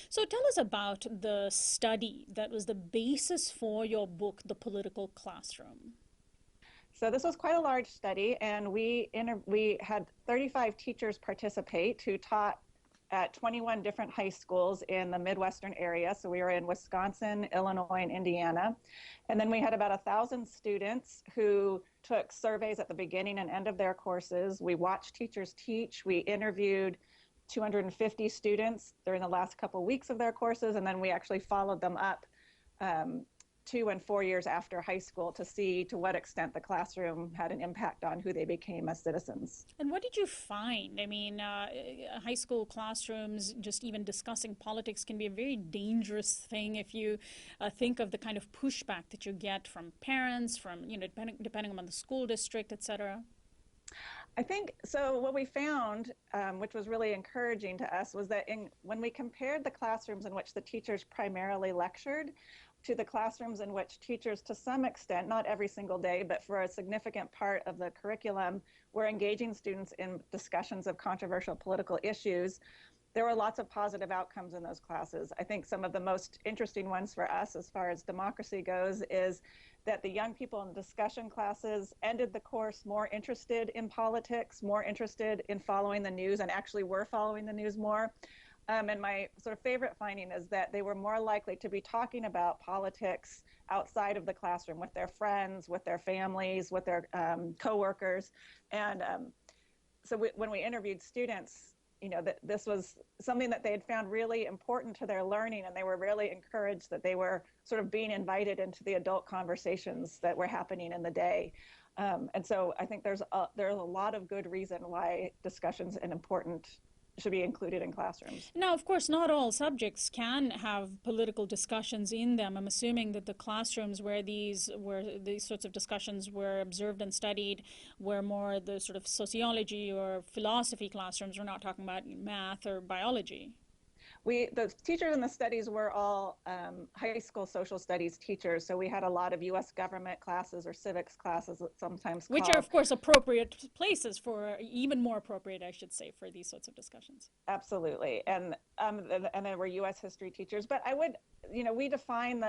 So tell us about the study that was the basis for your book, The Political Classroom. So this was quite a large study, and we had 35 teachers participate who taught at 21 different high schools in the Midwestern area. So we were in Wisconsin, Illinois, and Indiana. And then we had about 1,000 students who took surveys at the beginning and end of their courses. We watched teachers teach. We interviewed 250 students during the last couple of weeks of their courses. And then we actually followed them up 2 and 4 years after high school to see to what extent the classroom had an impact on who they became as citizens. And what did you find? I mean, high school classrooms, just even discussing politics can be a very dangerous thing if you think of the kind of pushback that you get from parents, from, depending on the school district, et cetera. I think, so what we found, which was really encouraging to us, was that when we compared the classrooms in which the teachers primarily lectured to the classrooms in which teachers, to some extent, not every single day, but for a significant part of the curriculum, were engaging students in discussions of controversial political issues, there were lots of positive outcomes in those classes. I think some of the most interesting ones for us as far as democracy goes is that the young people in discussion classes ended the course more interested in politics, more interested in following the news, and actually were following the news more. And my sort of favorite finding is that they were more likely to be talking about politics outside of the classroom with their friends, with their families, with their coworkers. And so when we interviewed students, that this was something that they had found really important to their learning, and they were really encouraged that they were sort of being invited into the adult conversations that were happening in the day. And so I think there's a lot of good reason why discussions should be included in classrooms. Now, of course, not all subjects can have political discussions in them. I'm assuming that the classrooms where these sorts of discussions were observed and studied were more the sort of sociology or philosophy classrooms. We're not talking about math or biology. The teachers in the studies were all high school social studies teachers, so we had a lot of U.S. government classes or civics classes, sometimes which are, of course, appropriate places even more appropriate, I should say, for these sorts of discussions. Absolutely, and there were U.S. history teachers. But I would, we define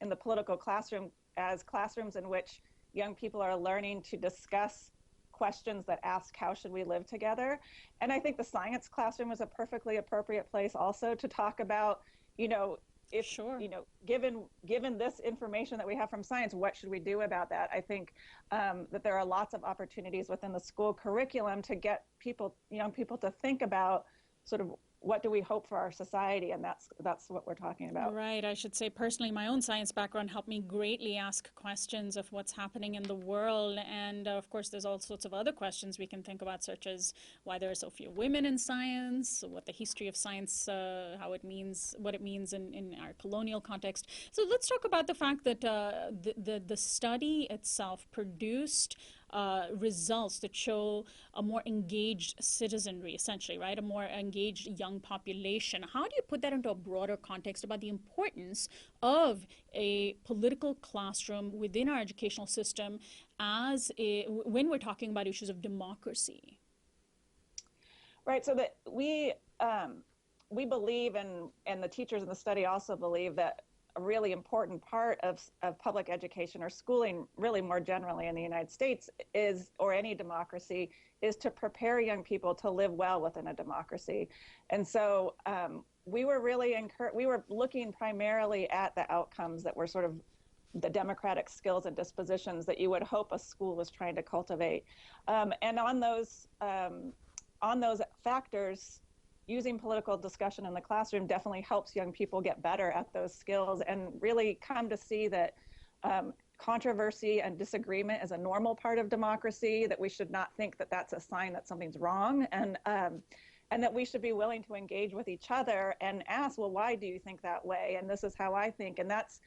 in the political classroom as classrooms in which young people are learning to discuss questions that ask, how should we live together? And I think the science classroom is a perfectly appropriate place also to talk about, if, sure, given this information that we have from science, what should we do about that? I think that there are lots of opportunities within the school curriculum to get young people to think about sort of what do we hope for our society? And that's what we're talking about. Right. I should say personally, my own science background helped me greatly ask questions of what's happening in the world. And of course, there's all sorts of other questions we can think about, such as why there are so few women in science, what the history of science, how it means, what it means in our colonial context. So let's talk about the fact that the study itself produced results that show a more engaged citizenry, essentially, right? A more engaged young population. How do you put that into a broader context about the importance of a political classroom within our educational system when we're talking about issues of democracy? Right. So that we believe, and the teachers in the study also believe, that a really important part of public education or schooling, really more generally in the United States, or any democracy, is to prepare young people to live well within a democracy. And so we were looking primarily at the outcomes that were sort of the democratic skills and dispositions that you would hope a school was trying to cultivate. And on those factors, using political discussion in the classroom definitely helps young people get better at those skills and really come to see that controversy and disagreement is a normal part of democracy, that we should not think that that's a sign that something's wrong, and that we should be willing to engage with each other and ask, well, why do you think that way? And this is how I think. And that's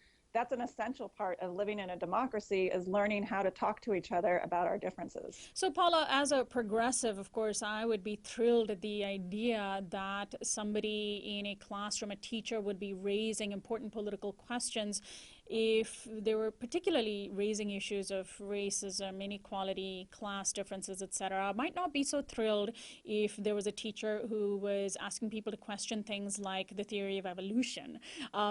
an essential part of living in a democracy, is learning how to talk to each other about our differences. So Paula, as a progressive, of course, I would be thrilled at the idea that somebody in a classroom, a teacher, would be raising important political questions if they were particularly raising issues of racism, inequality, class differences, etc. I might not be so thrilled if there was a teacher who was asking people to question things like the theory of evolution.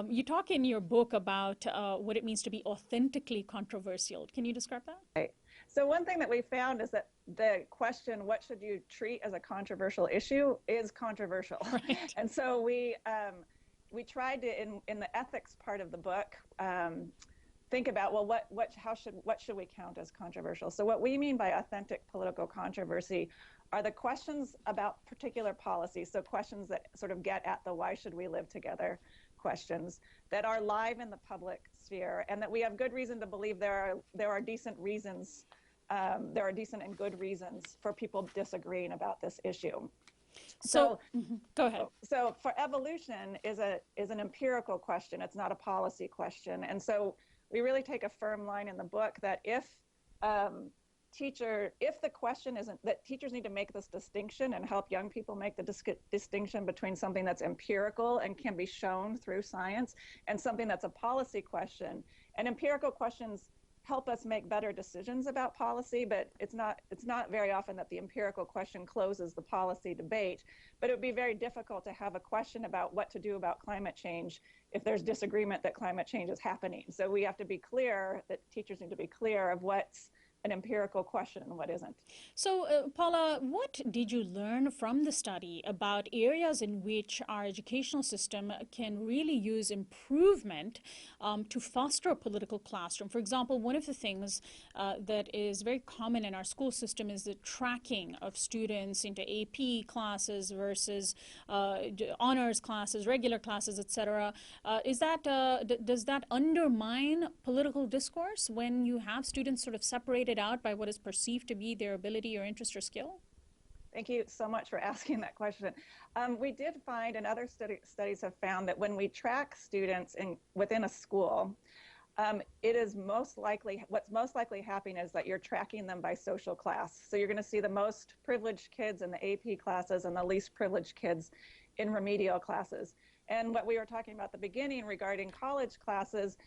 You talk in your book about what it means to be authentically controversial. Can you describe that? Right. So one thing that we found is that the question, what should you treat as a controversial issue, is controversial. Right. And so we tried to, in the ethics part of the book, think about, well, what should we count as controversial? So what we mean by authentic political controversy are the questions about particular policies, so questions that sort of get at the why should we live together questions, that are live in the public sphere, and that we have good reason to believe there are decent reasons, there are decent and good reasons for people disagreeing about this issue. So go ahead. So for evolution is an empirical question. It's not a policy question. And so we really take a firm line in the book that if the question isn't, that teachers need to make this distinction and help young people make the distinction between something that's empirical and can be shown through science and something that's a policy question. And empirical questions help us make better decisions about policy, but it's not very often that the empirical question closes the policy debate. But it would be very difficult to have a question about what to do about climate change if there's disagreement that climate change is happening. So we have to be clear, that teachers need to be clear of what's an empirical question and what isn't. So, Paula, what did you learn from the study about areas in which our educational system can really use improvement to foster a political classroom? For example, one of the things that is very common in our school system is the tracking of students into AP classes versus honors classes, regular classes, etc. Does that undermine political discourse when you have students sort of separated out by what is perceived to be their ability or interest or skill? Thank you so much for asking that question. We did find, and other studies have found, that when we track students within a school, what's most likely happening is that you're tracking them by social class. So you're going to see the most privileged kids in the AP classes and the least privileged kids in remedial classes. And what we were talking about at the beginning regarding college classes,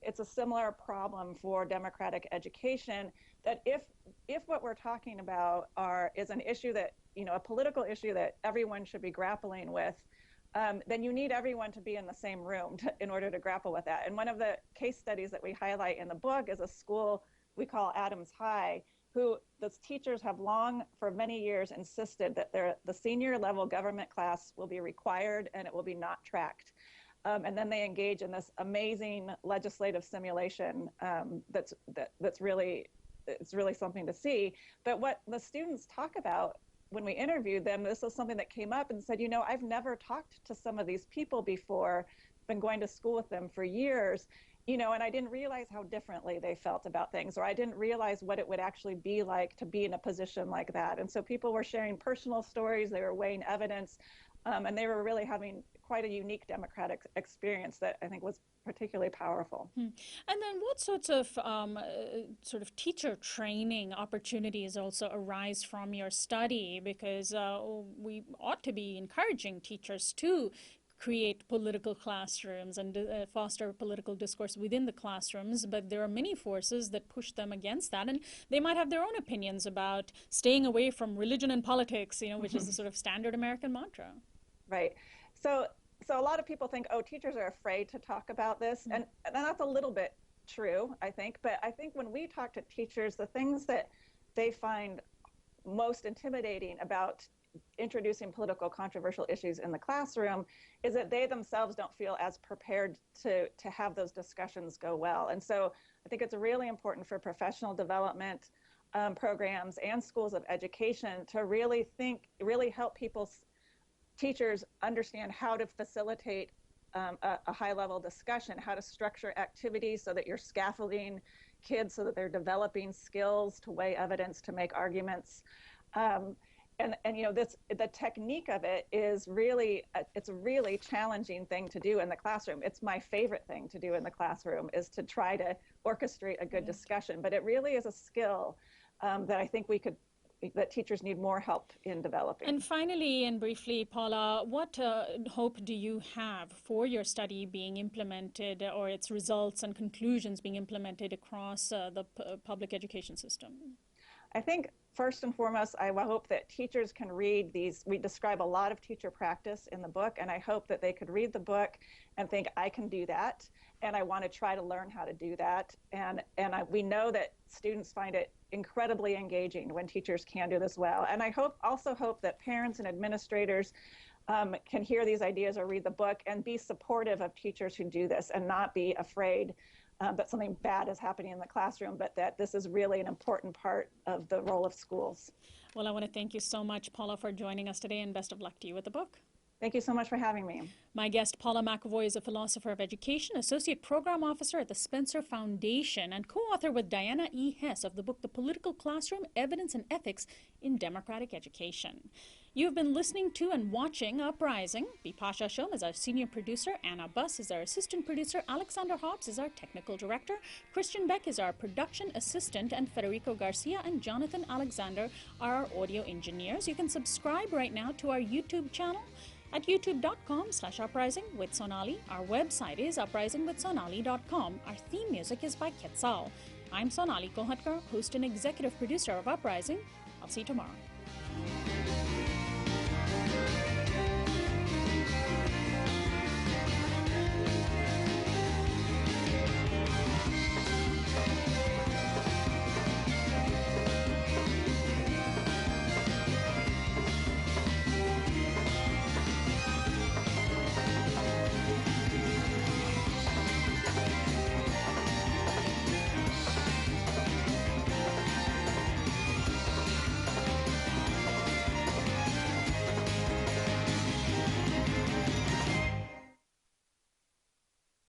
it's a similar problem for democratic education, that if what we're talking about is an issue that, a political issue that everyone should be grappling with, then you need everyone to be in the same room in order to grapple with that. And one of the case studies that we highlight in the book is a school we call Adams High, who the teachers have long, for many years, insisted that the senior level government class will be required and it will be not tracked. And then they engage in this amazing legislative simulation it's really something to see. But what the students talk about when we interviewed them, this was something that came up and said, you know, I've never talked to some of these people before, been going to school with them for years, you know, and I didn't realize how differently they felt about things, or I didn't realize what it would actually be like to be in a position like that. And so people were sharing personal stories, they were weighing evidence, and they were really having quite a unique democratic experience that I think was particularly powerful. And then what sorts of sort of teacher training opportunities also arise from your study? Because we ought to be encouraging teachers to create political classrooms and foster political discourse within the classrooms, but there are many forces that push them against that, and they might have their own opinions about staying away from religion and politics, you know, which is the sort of standard American mantra. Right. So a lot of people think, oh, teachers are afraid to talk about this, and that's a little bit true, I think. But I think when we talk to teachers, the things that they find most intimidating about introducing political controversial issues in the classroom is that they themselves don't feel as prepared to have those discussions go well. And so I think it's really important for professional development programs and schools of education to really help teachers understand how to facilitate a high-level discussion, how to structure activities so that you're scaffolding kids so that they're developing skills to weigh evidence, to make arguments. And you know, the technique of it is really, it's a really challenging thing to do in the classroom. It's my favorite thing to do in the classroom, is to try to orchestrate a good discussion. But it really is a skill that I think that teachers need more help in developing. And finally and briefly, Paula, what hope do you have for your study being implemented, or its results and conclusions being implemented across the public education system? I think first and foremost, I hope that teachers can read these. We describe a lot of teacher practice in the book, and I hope that they could read the book and think, I can do that, and I want to try to learn how to do that. And we know that students find it incredibly engaging when teachers can do this well. And I also hope that parents and administrators can hear these ideas or read the book and be supportive of teachers who do this, and not be afraid that something bad is happening in the classroom, but that this is really an important part of the role of schools. Well, I want to thank you so much, Paula, for joining us today, and best of luck to you with the book. Thank you so much for having me. My guest, Paula Mcavoy, is a philosopher of education, associate program officer at the Spencer Foundation, and co-author with Diana E. Hess of the book The Political Classroom, Evidence and Ethics in Democratic Education. You've been listening to and watching Uprising. Bipasha Shom is our senior producer. Anna Buss is our assistant producer. Alexander Hobbs is our technical director. Christian Beck is our production assistant. And Federico Garcia and Jonathan Alexander are our audio engineers. You can subscribe right now to our YouTube channel at youtube.com/uprising with Sonali. Our website is uprisingwithsonali.com. Our theme music is by Quetzal. I'm Sonali Kolhatkar, host and executive producer of Uprising. I'll see you tomorrow.